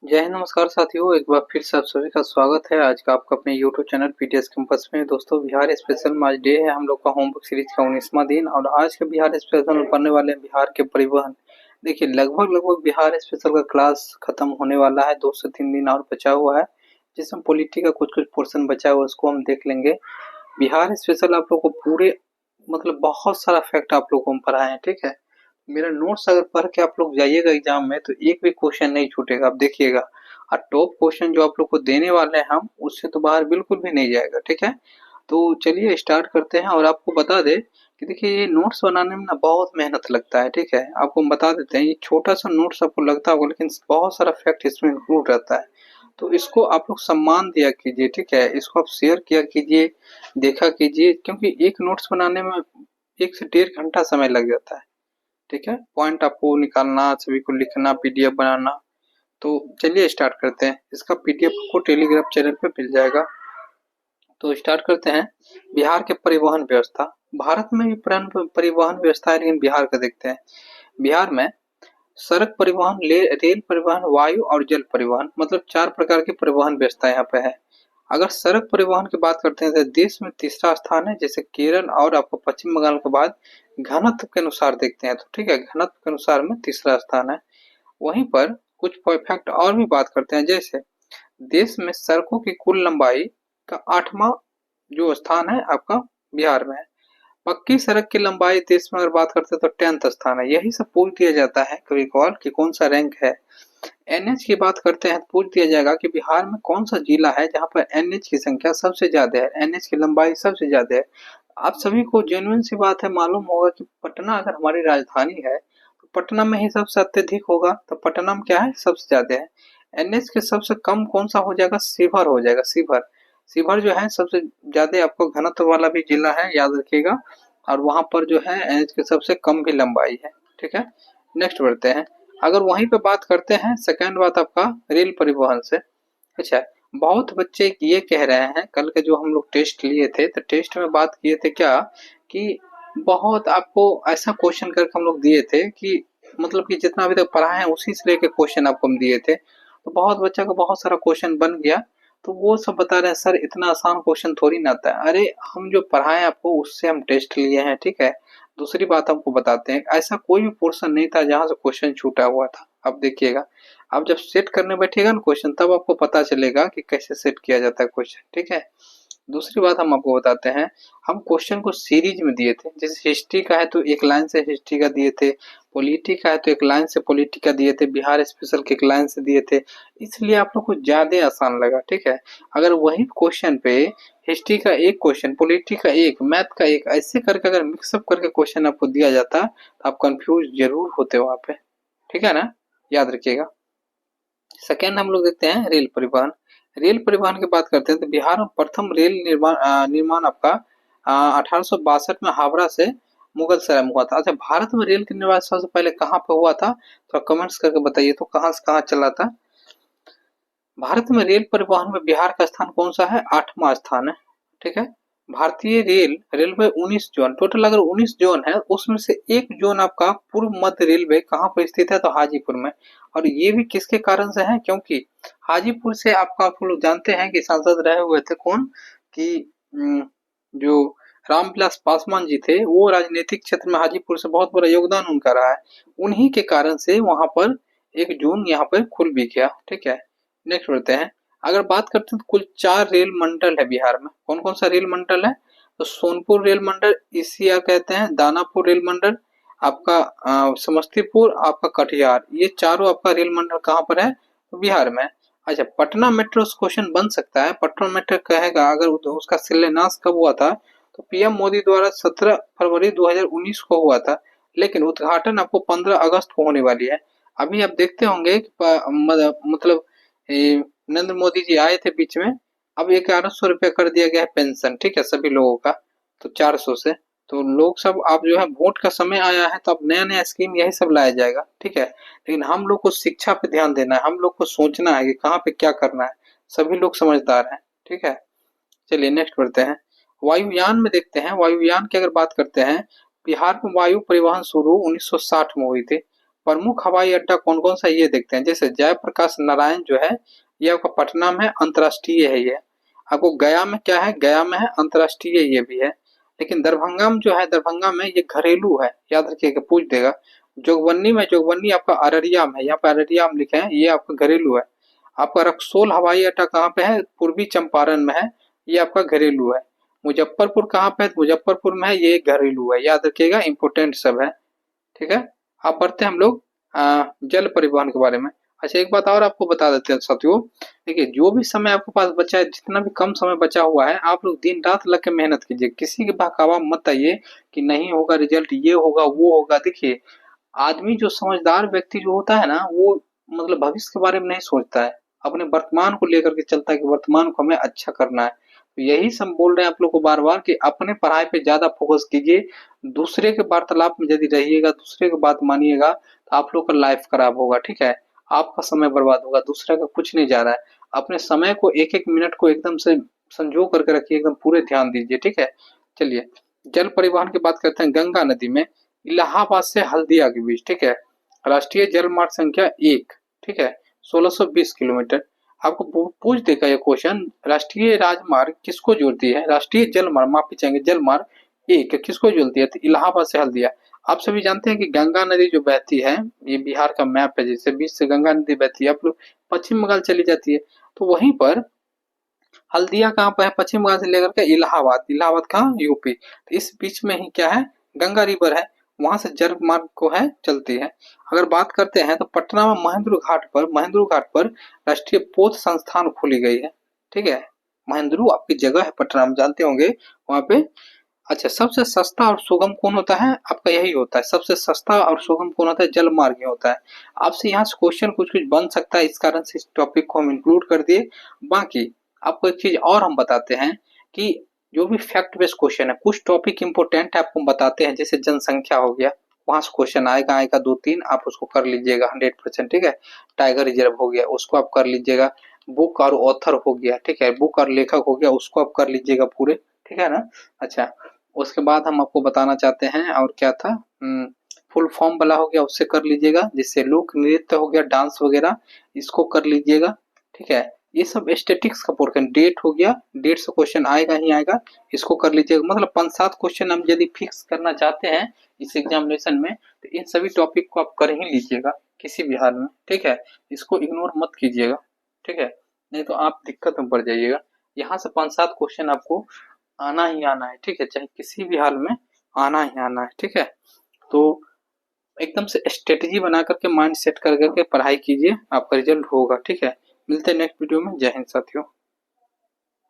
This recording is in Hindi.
जय हिंद, नमस्कार साथियों। एक बार फिर से आप सभी का स्वागत है आज का आपका अपने यूट्यूब चैनल पीटीएस कैंपस में। दोस्तों, बिहार स्पेशल में आज डे है हम लोग का होमवर्क सीरीज का 19वां दिन और आज के बिहार स्पेशल में पढ़ने वाले हैं बिहार के परिवहन। देखिए, लगभग बिहार स्पेशल का क्लास खत्म होने वाला है। 2 से 3 दिन और बचा हुआ है, जिसमें पॉलिटी का कुछ कुछ पोर्शन बचा हुआ है, उसको हम देख लेंगे। बिहार स्पेशल आप लोग को पूरे बहुत सारा फैक्ट आप लोग को हम पढ़ाए हैं, ठीक है। मेरा नोट्स अगर पढ़ के आप लोग जाइएगा एग्जाम में तो एक भी क्वेश्चन नहीं छूटेगा, आप देखिएगा। और टॉप क्वेश्चन जो आप लोग को देने वाले हैं हम, उससे तो बाहर बिल्कुल भी नहीं जाएगा, ठीक है। तो चलिए स्टार्ट करते हैं। और आपको बता दें कि देखिए, ये नोट्स बनाने में ना बहुत मेहनत लगता है, ठीक है। आपको हम बता देते हैं, ये छोटा सा नोट्स आपको लगता होगा, लेकिन बहुत सारा फैक्ट इसमें इंक्लूड रहता है। तो इसको आप लोग सम्मान दिया कीजिए, ठीक है। इसको आप शेयर किया कीजिए, देखा कीजिए, क्योंकि एक नोट्स बनाने में 1 से 1.5 घंटा समय लग जाता है, ठीक है। पॉइंट आपको निकालना, सभी को लिखना, पीडीएफ बनाना। तो चलिए स्टार्ट करते हैं। इसका पीडीएफ आपको टेलीग्राम चैनल पे मिल जाएगा। तो स्टार्ट करते हैं। बिहार के परिवहन व्यवस्था। भारत में भी परिवहन व्यवस्था है, लेकिन बिहार का देखते हैं। बिहार में सड़क परिवहन, रेल परिवहन, वायु और जल परिवहन, मतलब 4 प्रकार की परिवहन व्यवस्था यहाँ पे है। अगर सड़क परिवहन की बात करते हैं तो देश में तीसरा स्थान है, जैसे केरल और आपको पश्चिम बंगाल के बाद घनत्व के अनुसार देखते हैं तो, ठीक है, घनत्व के अनुसार में तीसरा स्थान है। वहीं पर कुछ फैक्ट और भी बात करते हैं, जैसे देश में सड़कों की कुल लंबाई का 8वां जो स्थान है आपका बिहार में है। पक्की सड़क की लंबाई देश में अगर बात करते हैं तो 10th स्थान है। यही सब पूछ दिया जाता है कभी कभार कि कौन सा रैंक है। एनएच की बात करते हैं तो पूछ दिया जाएगा कि बिहार में कौन सा जिला है जहां पर एनएच की संख्या सबसे ज्यादा है, एनएच की लंबाई सबसे ज्यादा है। आप सभी को जेन्युइन सी बात है, मालूम होगा कि पटना अगर हमारी राजधानी है तो पटना में ही सबसे अत्यधिक होगा, तो पटना में क्या है, सबसे ज्यादा है। एनएच के सबसे कम कौन सा हो जाएगा, शिवहर हो जाएगा, शिवहर। शिवहर जो है सबसे ज्यादा आपको घनत्व वाला भी जिला है, याद रखिएगा। और वहां पर जो है एनएच के सबसे कम भी लंबाई है, ठीक है। नेक्स्ट बढ़ते हैं। अगर वहीं पे बात करते हैं, सेकंड बात आपका रेल परिवहन से। अच्छा, बहुत बच्चे ये कह रहे हैं, कल के जो हम लोग टेस्ट लिए थे तो टेस्ट में बात किए थे क्या कि बहुत आपको ऐसा क्वेश्चन करके हम लोग दिए थे कि मतलब कि जितना अभी तक पढ़ा है उसी से लेके क्वेश्चन आपको हम दिए थे। तो बहुत बच्चा का बहुत सारा क्वेश्चन बन गया। तो वो सब बता रहे हैं सर इतना आसान क्वेश्चन थोड़ी ना आता है। अरे, हम जो पढ़ाए आपको उससे हम टेस्ट लिए हैं, ठीक है। दूसरी बात हमको बताते हैं, ऐसा कोई भी पोर्शन नहीं था जहां से क्वेश्चन छूटा हुआ था। अब देखिएगा, आप जब सेट करने बैठिएगा ना क्वेश्चन, तब आपको पता चलेगा कि कैसे सेट किया जाता है क्वेश्चन, ठीक है। दूसरी बात हम आपको बताते हैं, हम क्वेश्चन को सीरीज में दिए थे। जैसे हिस्ट्री का है तो एक लाइन से हिस्ट्री का दिए थे, पॉलिटी का है तो एक लाइन से पॉलिटी का दिए थे, बिहार स्पेशल के एक लाइन से दिए थे। इसलिए आप लोग को ज्यादा आसान लगा, ठीक है। अगर वही क्वेश्चन पे हिस्ट्री का एक क्वेश्चन, पॉलिटी का एक, मैथ का एक, ऐसे करके अगर मिक्सअप करके क्वेश्चन आपको दिया जाता तो आप कंफ्यूज जरूर होते वहां पे, ठीक है ना, याद रखिएगा। सेकेंड हम लोग देखते हैं रेल परिवहन। रेल परिवहन की बात करते हैं तो बिहार में प्रथम रेल निर्माण आपका 1862 में हावड़ा से मुगल सराय में हुआ था। अच्छा, भारत में रेल का निर्माण सबसे पहले कहाँ पे हुआ था, तो कमेंट्स करके बताइए तो कहाँ से कहाँ चला था। भारत में रेल परिवहन में बिहार का स्थान कौन सा है, 8वां स्थान है, ठीक है। भारतीय रेलवे 19 जोन, टोटल अगर 19 जोन है, उसमें से एक जोन आपका पूर्व मध्य रेलवे कहाँ पर स्थित है, तो हाजीपुर में। और ये भी किसके कारण से है, क्योंकि हाजीपुर से आपका आप लोग जानते हैं कि सांसद रहे हुए थे कौन, कि जो रामविलास पासवान जी थे, वो राजनीतिक क्षेत्र में हाजीपुर से बहुत बड़ा योगदान उनका रहा है। उन्हीं के कारण से वहां पर एक जोन यहाँ पर खुल भी गया, ठीक है। नेक्स्ट बढ़ते हैं। अगर बात करते हैं तो कुल 4 रेल मंडल है बिहार में। कौन कौन सा रेल मंडल है, तो सोनपुर रेल मंडल, ईसीआर कहते हैं, दानापुर रेल मंडल, आपका समस्तीपुर, आपका कटिहार, ये चारों आपका रेल मंडल कहाँ पर है, तो बिहार में। अच्छा, पटना मेट्रो क्वेश्चन बन सकता है। पटना मेट्रो कहेगा अगर उसका शिलान्यास कब हुआ था, तो पीएम मोदी द्वारा 17 फरवरी 2019 को हुआ था, लेकिन उद्घाटन आपको 15 अगस्त को होने वाली है। अभी आप देखते होंगे कि मतलब नरेंद्र मोदी जी आए थे बीच में, अब 1100 रुपया कर दिया गया है पेंशन, ठीक है, सभी लोगों का, तो 400 से। तो लोग सब, आप जो है वोट का समय आया है तो अब नया नया स्कीम यही सब लाया जाएगा, ठीक है। लेकिन हम लोग को शिक्षा पे ध्यान देना है, हम लोग को सोचना है कि कहाँ पे क्या करना है। सभी लोग समझदार हैं, ठीक है। चलिए नेक्स्ट बढ़ते हैं। वायुयान में देखते हैं, वायुयान की अगर बात करते हैं, बिहार में वायु परिवहन शुरू 1960 में हुई थी। प्रमुख हवाई अड्डा कौन कौन सा ये देखते हैं। जैसे जयप्रकाश नारायण जो है ये आपका पटना में अंतर्राष्ट्रीय है। ये आपको गया में क्या है, गया में है अंतर्राष्ट्रीय ये भी है। लेकिन दरभंगा में जो है, दरभंगा में ये घरेलू है, याद रखिएगा पूछ देगा। जोगबनी में, जोगबनी आपका अररिया में, यहाँ पे अररिया में लिखे हैं, ये आपका घरेलू है। आपका रक्सौल हवाई अड्डा कहाँ पे है, पूर्वी चंपारण में है, ये आपका घरेलू है। मुजफ्फरपुर कहाँ पे है, मुजफ्फरपुर में है, ये घरेलू है, याद रखिएगा, इंपोर्टेंट सब है। ठीक है, अब बढ़ते हैं हम लोग जल परिवहन के बारे में। अच्छा एक बात और आपको बता देते हैं साथियों, देखिए जो भी समय आपके पास बचा है, जितना भी कम समय बचा हुआ है, आप लोग दिन रात लग के मेहनत कीजिए। किसी के बहकावा मत आइए कि नहीं होगा रिजल्ट, ये होगा वो होगा। देखिए आदमी जो समझदार व्यक्ति जो होता है ना, वो मतलब भविष्य के बारे में नहीं सोचता है, अपने वर्तमान को लेकर के चलता है कि वर्तमान को हमें अच्छा करना है। तो यही सब बोल रहे हैं आप लोग को बार बार कि अपने पढ़ाई पे ज्यादा फोकस कीजिए। दूसरे के वार्तालाप में यदि रहिएगा, दूसरे की बात मानिएगा, तो आप लोग का लाइफ खराब होगा। ठीक है, आपका समय बर्बाद होगा, दूसरे का कुछ नहीं जा रहा है। अपने समय को, एक एक मिनट को एकदम से संजो करके रखिए, एकदम पूरे ध्यान दीजिए। ठीक है, चलिए जल परिवहन की बात करते हैं। गंगा नदी में इलाहाबाद से हल्दिया के बीच, ठीक है, राष्ट्रीय जल मार्ग संख्या 1, ठीक है, 1620 किलोमीटर। आपको पूछ देगा ये क्वेश्चन, राष्ट्रीय राजमार्ग किसको जोड़ती है, राष्ट्रीय जल मार्ग, माफी चाहेंगे, जल मार्ग 1 किसको जोड़ती है, तो इलाहाबाद से हल्दिया। आप सभी जानते हैं कि गंगा नदी जो बहती है, ये बिहार का मैप है, जैसे बीच से गंगा नदी बहती है, आप लोग पश्चिम बंगाल चली जाती है, तो वहीं पर हल्दिया कहाँ पर है, पश्चिम बंगाल से लेकर के इलाहाबाद, इलाहाबाद कहाँ, यूपी, तो इस बीच में ही क्या है, गंगा रिवर है, वहां से जल मार्ग को है चलती है। अगर बात करते हैं तो पटना में महेंद्रू घाट पर राष्ट्रीय पोत संस्थान खोली गई है। ठीक है, महेंद्रू आपकी जगह है पटना में, जानते होंगे वहां पे। अच्छा सबसे सस्ता और सुगम कौन होता है, आपका यही होता है, सबसे सस्ता और सुगम कौन होता है, जल मार्ग ही होता है। आपसे यहाँ से क्वेश्चन कुछ कुछ बन सकता है, इस कारण से इस टॉपिक को हम इंक्लूड कर दिए। बाकी आपको एक चीज और हम बताते हैं कि जो भी फैक्ट बेस्ड क्वेश्चन है, कुछ टॉपिक इंपोर्टेंट है आपको बताते हैं, जैसे जनसंख्या हो गया, वहां से क्वेश्चन आएगा 2-3, आप उसको कर लीजिएगा 100%। ठीक है, टाइगर रिजर्व हो गया, उसको आप कर लीजिएगा। बुक और ऑथर हो गया, ठीक है, बुक और लेखक हो गया, उसको आप कर लीजिएगा पूरे। ठीक है ना। अच्छा उसके बाद हम आपको बताना चाहते हैं, और क्या था, फुल फॉर्म वाला हो गया, उससे कर लीजिएगा। जिससे लोक नृत्य हो गया, डांस वगैरह, इसको कर लीजिएगा। ठीक है, ये सब स्टेटिक्स का पोर्शन, डेट हो गया, डेट से क्वेश्चन आएगा ही आएगा, इसको कर लीजिएगा। मतलब 5-7 क्वेश्चन हम यदि फिक्स करना चाहते हैं इस एग्जामिनेशन में, तो इन सभी टॉपिक को आप कर ही लीजिएगा किसी भी हाल में। ठीक है, इसको इग्नोर मत कीजिएगा। ठीक है, नहीं तो आप दिक्कत में पड़ जाइएगा। यहाँ से 5-7 क्वेश्चन आपको आना ही आना है। ठीक है, चाहे किसी भी हाल में आना ही आना है। ठीक है, तो एकदम से स्ट्रेटेजी बना करके, माइंड सेट कर करके पढ़ाई कीजिए, आपका रिजल्ट होगा। ठीक है, मिलते हैं नेक्स्ट वीडियो में। जय हिंद साथियों।